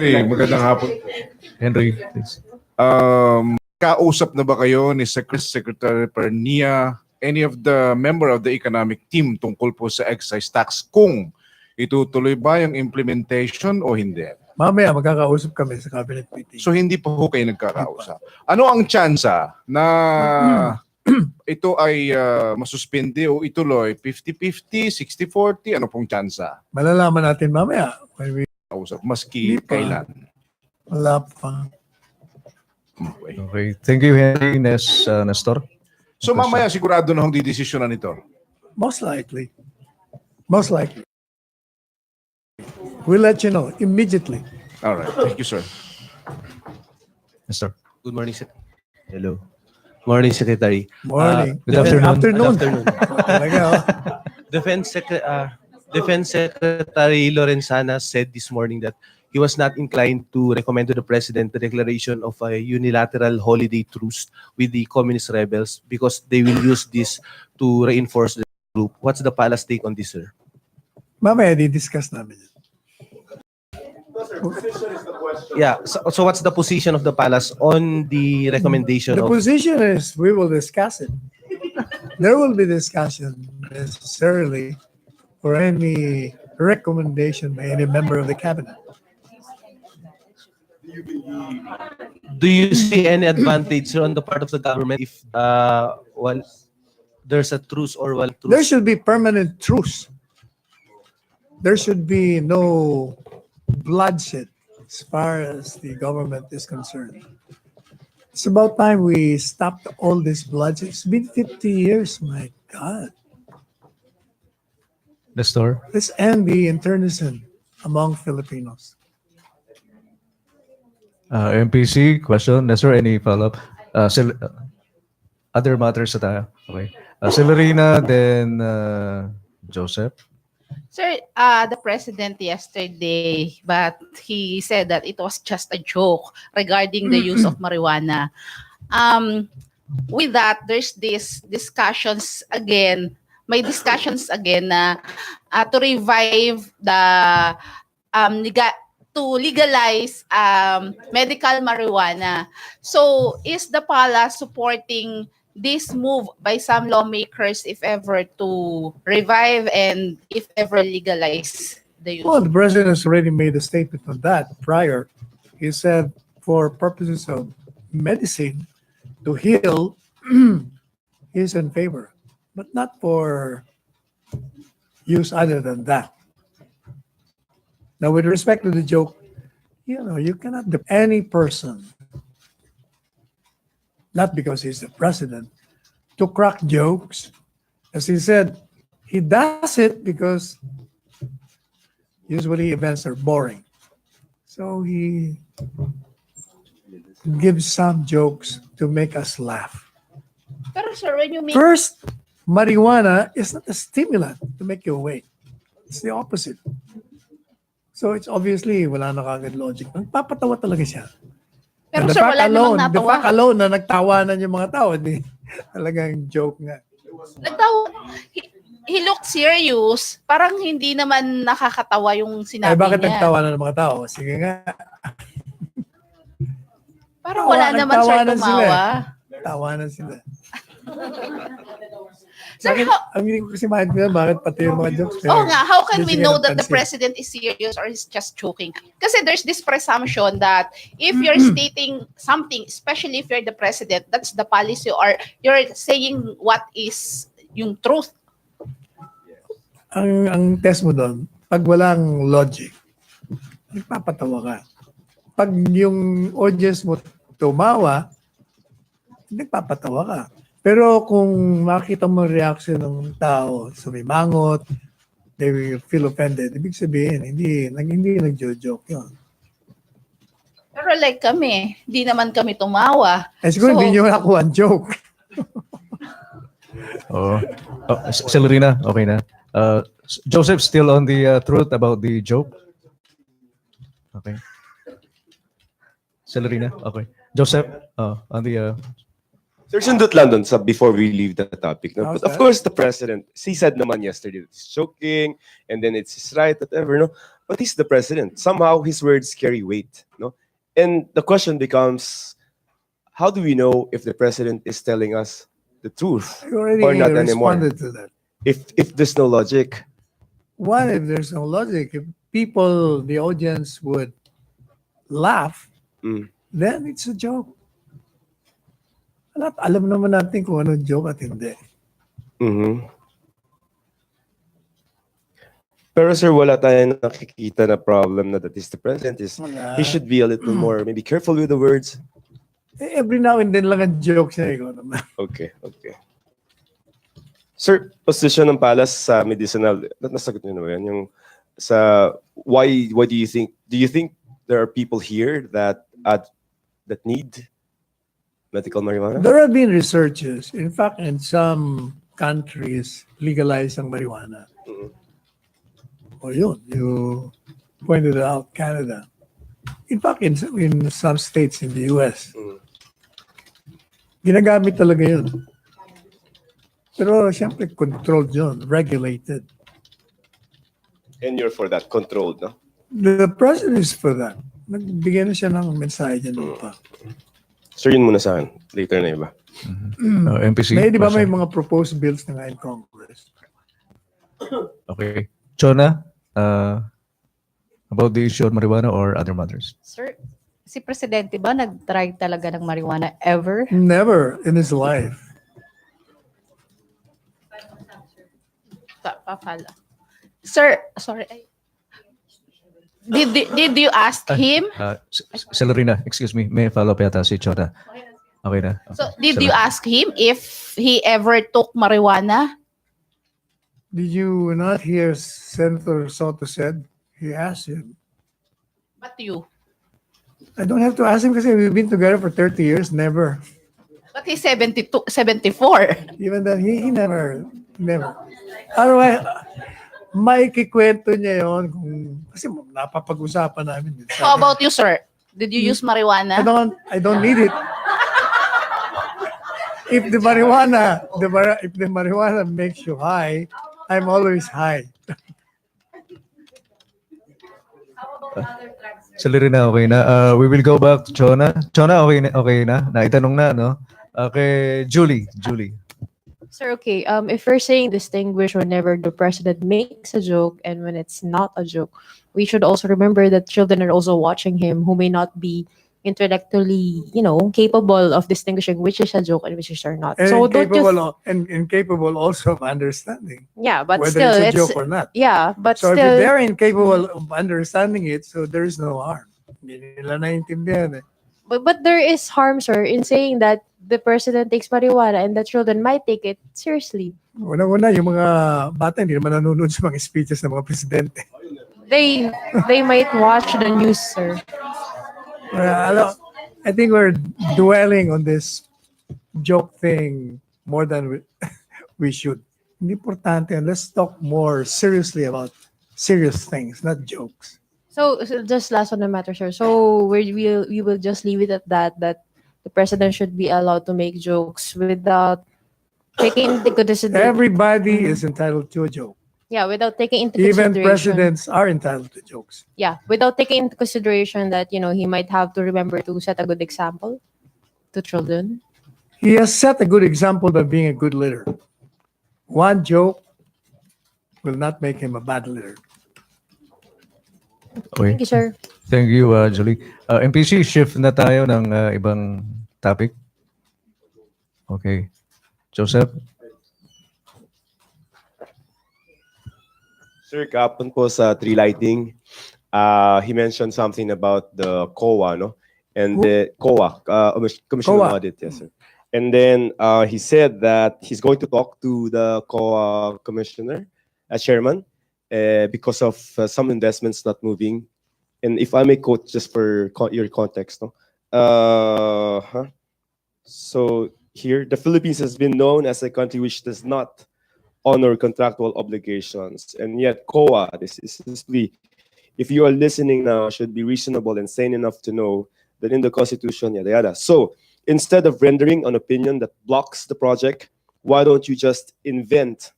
Hey, magandang hapon. Henry, please. Kausap na ba kayo ni Secretary Pernia, any of the member of the economic team tungkol po sa excise tax kung itutuloy ba yung implementation o hindi? Mamaya magkakausap kami sa cabinet meeting. So hindi pa ho kayo nagkakausap. Ano ang tsansa na ito ay masuspindi o ituloy? 50-50, 60-40? Ano pong tsansa? Malalaman natin mamaya. When we, Kausap, maski Hindi pa. kailan? wala pa. Okay. Okay. Thank you, Henry. Nestor. So mamaya sigurado na hong didesisyonan ito. Most likely. Most likely. We'll let you know immediately. All right. Thank you, sir. Nestor. Good morning, sir. Hello. Morning, Secretary. Morning. Good afternoon. Afternoon. Good afternoon. Talaga, oh. Defense Secretary Lorenzana said this morning that he was not inclined to recommend to the President the declaration of a unilateral holiday truce with the communist rebels because they will use this to reinforce the group. What's the palace take on this, sir? Mamaya di-discuss namin yun. Yeah. So what's the position of the palace on the recommendation The of? position is we will discuss it. There will be discussion necessarily for any recommendation by any member of the cabinet. Do you see any advantage, sir, on the part of the government if well there's a truce or while truce? There should be permanent truce. There should be no bloodshed as far as the government is concerned. It's about time we stopped all this bloodshed. It's been 50 years, my God. Nestor. Let's end the internecine among Filipinos. MPC, question. Nestor, any follow-up? Other matters na tayo. Okay. Celerina, then Joseph. Sir, the president yesterday, but he said that it was just a joke regarding the use of marijuana. With that, there's this discussions again, may discussions again na to revive the to legalize medical marijuana. So, is the palace supporting this move by some lawmakers if ever to revive and if ever legalize the use? Well, the president has already made a statement on that prior. He said for purposes of medicine to heal, he's in favor, but not for use other than that. Now, with respect to the joke, you cannot any person, not because he's the president, to crack jokes. As he said, he does it because usually events are boring. So he gives some jokes to make us laugh. Pero sir, when you make First, marijuana is not a stimulant to make you awake. It's the opposite. So it's obviously wala na kagad logic. Nagpapatawa talaga siya. pero And the sir, fact wala namang the natawa. fact alone na nagtawanan yung mga tao, di talagang joke nga. Nagtawa. He looked serious. Parang hindi naman nakakatawa yung Ay, sinabi bakit niya. nagtawanan ng mga tao? Sige nga, Parang wala naman sir nagtawanan sila tumawa. tawanan sila. Sir, Bakit, ang hindi ko kasi maintindihan, bakit pati yung mga jokes? Oh nga, how can we Hindi know sila that the napansin. president is serious or is just joking? Kasi there's this presumption that if you're stating something, especially if you're the president, that's the policy or you're saying what is yung truth. Ang test mo doon, pag walang logic, nagpapatawa ka. Pag yung audience mo tumawa, nagpapatawa ka. Pero kung makita mo yung reaction ng tao, sumimangot, they will feel offended. Ibig sabihin, hindi nagjo-joke yun. Pero like kami, di naman kami tumawa. Eh siguro hindi nyo nakuha ang joke. Celerina, okay na. Joseph, still on the truth about the joke? Okay. Celerina, okay. Joseph, on the... Sir, sundot lang dun sa before we leave the topic. No? How's But of that? course, the president, he said naman yesterday that he's joking, and then it's his right, whatever, no? but he's the president. Somehow his words carry weight, no? And the question becomes, how do we know if the president is telling us the truth I already or not anymore? responded to that. If there's no logic, One, if there's no logic, if people, the audience would laugh, mm, then it's a joke. Alam naman natin kung ano joke at hindi. mhm. Pero sir, wala tayong nakikita na problem na that is the president is Wala. he should be a little more maybe careful with the words. Every now and then lang ang joke siya. Ikaw naman. Okay, okay. Sir, position ng Palace sa medicinal, nasagot niyo na ba yan? Yung sa, why do you think there are people here that need medical marijuana? There have been researches. In fact, in some countries, legalized ang marijuana. Mhm. O yun, you pointed out Canada. In fact, in some states in the US, Mm. ginagamit talaga yun. Pero siyempre, controlled yun, regulated. And you're for that, controlled, no? The president is for that. Nagbigay na siya ng mensahe dyan noon pa. Sir, yun muna sa akin. Later na iba. MPC. May, di ba may question. mga proposed bills na nga in Congress? Okay. Chona, about the issue of marijuana or other matters? Sir, si Presidente ba nag-try talaga ng marijuana ever? Never in his life. Papala. Sir, sorry. Did you ask him? Celerina, excuse me, may follow-up yata si Chona. Okay na. So, did you ask him if he ever took marijuana? Did you not hear Senator Soto said? He asked him. But you? I don't have to ask him kasi we've been together for 30 years. Never. But he's 72, 74. Even then, he never. Otherwise, may kikwento niya yon kasi napapag-usapan namin. Din. How about you, sir? Did you use marijuana? I don't need it. If the marijuana makes you high, I'm always high. Celerina, okay na. We will go back to Chona. Chona, okay na? Naitanong na, no? Okay, Julie. Sir, okay. If we're saying distinguish whenever the president makes a joke and when it's not a joke, we should also remember that children are also watching him who may not be intellectually, capable of distinguishing which is a joke and which is are not. And So don't you? incapable also of understanding Yeah, but whether still, it's a it's joke or not. yeah, but So if still. they're incapable of understanding it, so there is no harm. Hindi nila naiintindihan eh. But there is harm, sir, in saying that the president takes marijuana and the children might take it seriously. Una-una, yung mga bata hindi naman nanonood sa mga speeches ng mga presidente. They might watch the news, sir. I think we're dwelling on this joke thing more than we should. Hindi importante. Let's talk more seriously about serious things, not jokes. So just last on the matter, sir. So we will just leave it at that the president should be allowed to make jokes without taking into consideration. Everybody is entitled to a joke. Yeah, without taking into Even consideration. presidents are entitled to jokes. Yeah, without taking into consideration that he might have to remember to set a good example to children. He has set a good example by being a good leader. One joke will not make him a bad leader. Okay. Thank you, sir. Thank you, Julie. MPC, shift na tayo ng ibang topic. Okay. Joseph? Sir, kapon po sa tree lighting, he mentioned something about the COA, no? And the COA, Commission COA. on Audit, yes, sir. And then he said that he's going to talk to the COA commissioner, chairman, because of some investments not moving. And if I may quote just for your context, no? So here, the Philippines has been known as a country which does not honor contractual obligations. And yet COA, this is simply, if you are listening now, should be reasonable and sane enough to know that in the Constitution, yada yada. So instead of rendering an opinion that blocks the project, why don't you just invent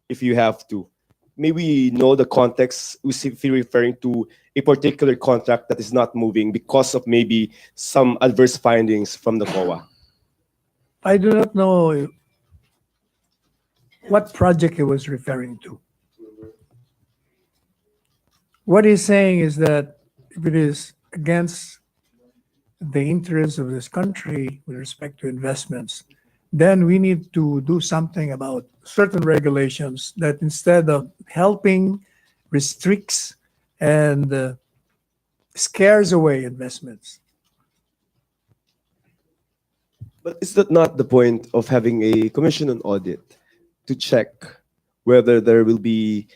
if you have to? may we know the context if you're referring to a particular contract that is not moving because of maybe some adverse findings from the COA? I do not know what project he was referring to. What he's saying is that if it is against the interests of this country with respect to investments, then we need to do something about certain regulations that instead of helping, restricts and scares away investments. But is that not the point of having a commission on audit to check whether there will be,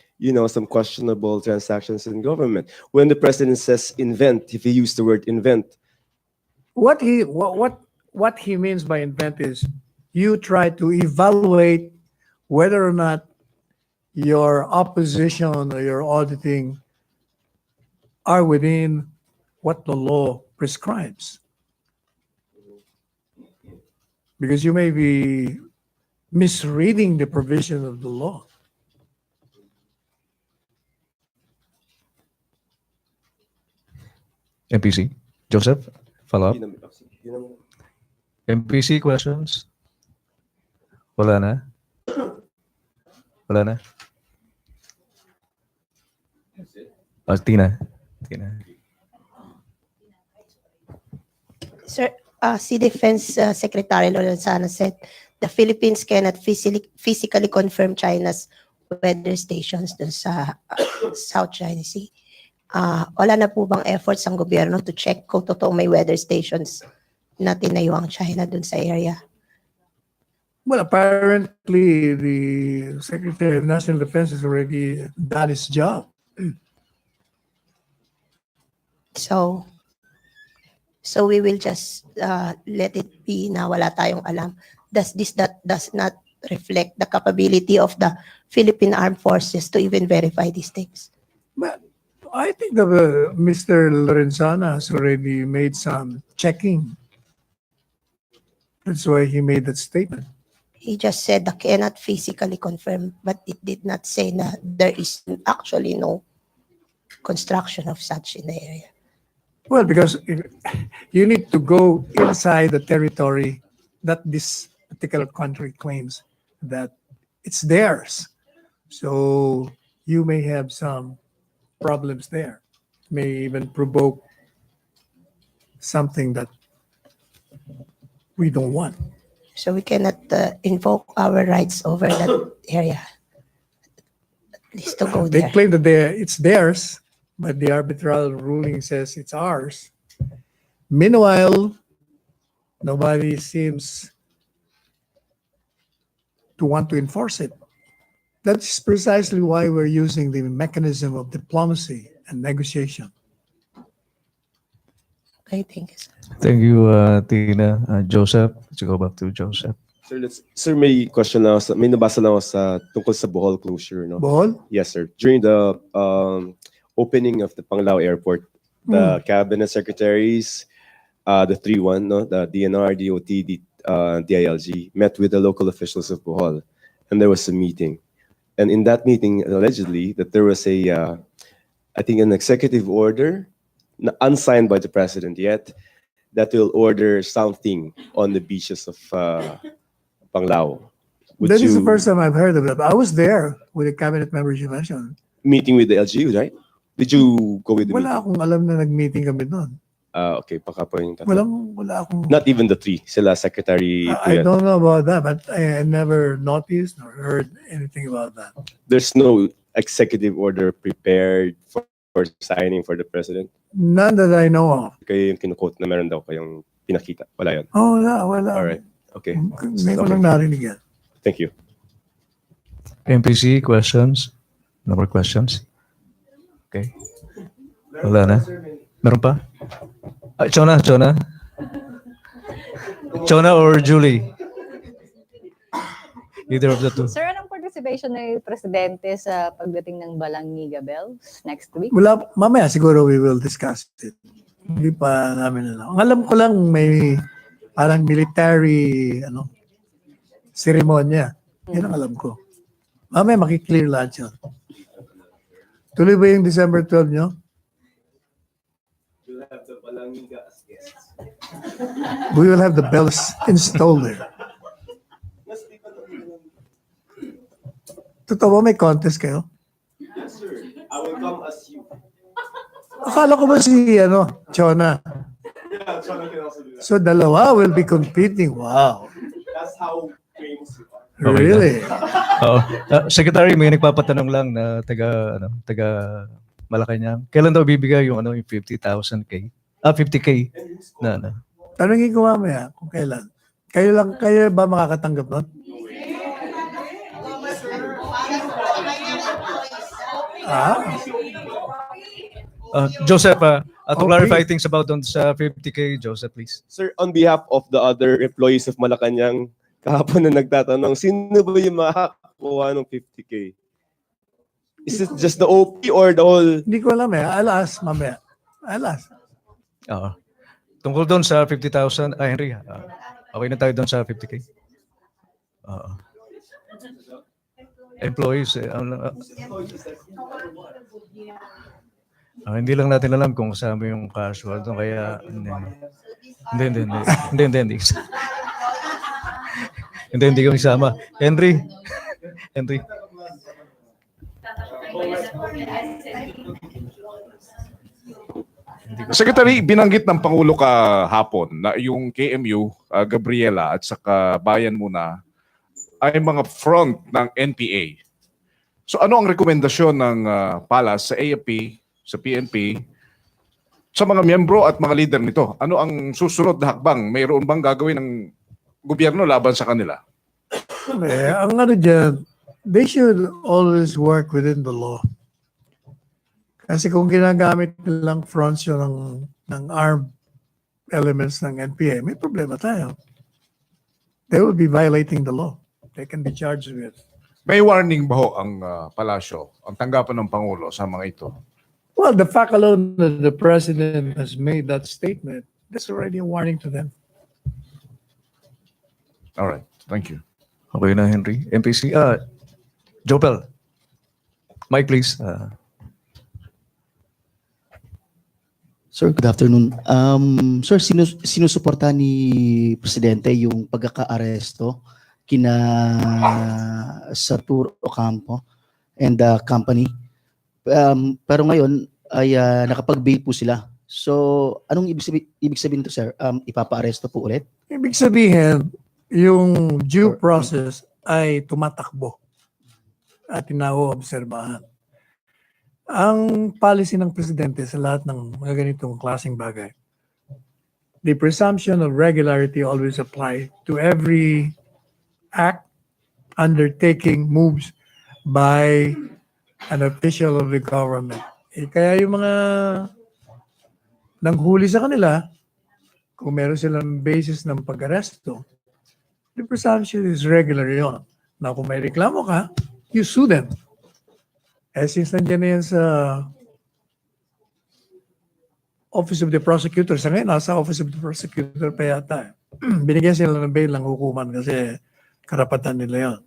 some questionable transactions in government? When the president says invent, if he used the word invent, What he means by invent is you try to evaluate whether or not your opposition or your auditing are within what the law prescribes. Because you may be misreading the provision of the law. MPC. Joseph, follow up. yun ang- MPC questions? Wala na? Wala na? Tina. Sir, si Defense Secretary Lorenzana said the Philippines cannot physically confirm China's weather stations dun sa South China Sea. Wala na po bang efforts ang gobyerno to check kung totoo may weather stations na tinayo ang China dun sa area? Well, apparently the Secretary of National Defense has already done his job. So we will just let it be na wala tayong alam. Does not reflect the capability of the Philippine Armed Forces to even verify these things? But I think that Mr. Lorenzana has already made some checking. That's why he made that statement. He just said that cannot physically confirm, but it did not say that there is actually no construction of such in the area. Well, because you need to go inside the territory that this particular country claims that it's theirs. So you may have some problems there. May even provoke something that we don't want. So we cannot invoke our rights over that area. At least to go They there. claim that it's theirs, but the arbitral ruling says it's ours. Meanwhile, nobody seems to want to enforce it. That's precisely why we're using the mechanism of diplomacy and negotiation. Okay, thank you, sir. Thank you, Tina. Joseph, let's go back to Joseph. Sir, may question lang may nabasa lang ako tungkol sa Bohol closure, no? Bohol? Yes, sir. During the opening of the Panglao Airport, the cabinet secretaries, the 3-1, no, the DNR, DOT, DILG, met with the local officials of Bohol, and there was a meeting. And in that meeting, allegedly, that there was I think an executive order, unsigned by the president yet, that will order something on the beaches of Panglao. That is the first time I've heard of that. I was there with the cabinet members you mentioned. Meeting with the LGU, right? Did you go with the Wala meeting? akong alam na nag-meeting kami doon. Okay, baka po yung tatlo. Wala akong... Not even the 3, sila Secretary I Puyat. don't know about that, but I never noticed or heard anything about that. There's no executive order prepared for signing for the president? None that I know of. Kayo yung kinukote na meron daw kayong pinakita. Wala yun. Oh, wala. Alright, okay. Ngayon ko lang narinig yan. Thank you. MPC, questions? No more questions? Okay. Wala na? Meron pa? Chona? Chona or Julie? Either of the two. Sir, anong participation ng presidente sa pagdating ng Balangiga Bells next week? Wala, mamaya siguro we will discuss it. Hindi pa namin alam. Ang alam ko lang may parang military seremonya. Yan ang alam ko. Mamaya makiklear lahat yun. Tuloy ba yung December 12 nyo? You'll have the Balangiga as guests. We will have the bells installed there. Totoo ba may contest kayo? Yes, sir. I will come as you. Akala ko ba si, Chona? Yeah, Chona can also do that. So, dalawa will be competing. Wow. That's how famous you are. Okay. Really? Oo. Secretary, may nagpapatanong lang na taga Malacanang. Kailan daw bibigay yung yung 50,000K? 50K na. Tanungin ko mamaya kung kailan. Kayo ba makakatanggap nun? Joseph, to Oh, clarify please. things about on sa 50K, Joseph, please. Sir, on behalf of the other employees of Malacanang, kahapon na nagtatanong, sino ba yung makakakuha ng 50K? Is it just the OP or the whole? Hindi ko alam eh. I'll ask mamaya. I'll ask. Oo. Tungkol doon sa 50,000, Henry, okay na tayo doon sa 50K? Oo. Employees, hindi lang natin alam kung kasama yung casual doon, kaya hindi. Hindi kami sama. Henry. Secretary, binanggit ng Pangulo kahapon na yung KMU, Gabriela at saka Bayan Muna ay mga front ng NPA. So ano ang rekomendasyon ng Palas sa AFP, sa PNP, sa mga miyembro at mga leader nito? Ano ang susunod na hakbang? Mayroon bang gagawin ng gobyerno laban sa kanila? Ang dyan, they should always work within the law. Kasi kung ginagamit nilang fronts yun ng armed elements ng NPA, may problema tayo. They will be violating the law. They can be charged with. May warning ba ho ang palasyo, ang tanggapan ng Pangulo sa mga ito? Well, the fact alone that the president has made that statement, that's already a warning to them. All right, thank you. Okay na, Henry. MPC. Jopel. Mike, please. Sir, good afternoon. Sir, sinusuporta ni Presidente yung pagkaka-aresto kina Satur Ocampo and the company. Pero ngayon ay nakapag-bail po sila. So, anong ibig sabihin to, sir? Ipapa-aresto po ulit? Ibig sabihin, yung due process ay tumatakbo at inaobserbahan. Ang policy ng presidente sa lahat ng mga ganitong klaseng bagay, the presumption of regularity always apply to every act, undertaking, moves by an official of the government. Kaya yung mga nanghuli sa kanila, kung meron silang basis ng pag-aresto, the presumption is regular yun. Na kung may reklamo ka, you sue them. Since nandiyan na yan sa Office of the Prosecutor, sa ngayon, nasa Office of the Prosecutor pa yata. Binigyan sila ng bail ng hukuman kasi karapatan nila yan.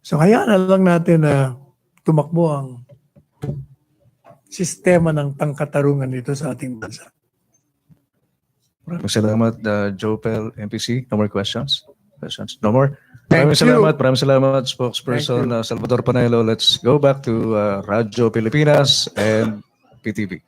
So, hayaan na lang natin na tumakbo ang sistema ng pangkatarungan dito sa ating bansa. Maraming salamat, Jopel, MPC. No more questions? No more? Thank Maraming salamat, spokesperson Salvador Panelo. Let's go back to Radyo Pilipinas and PTV.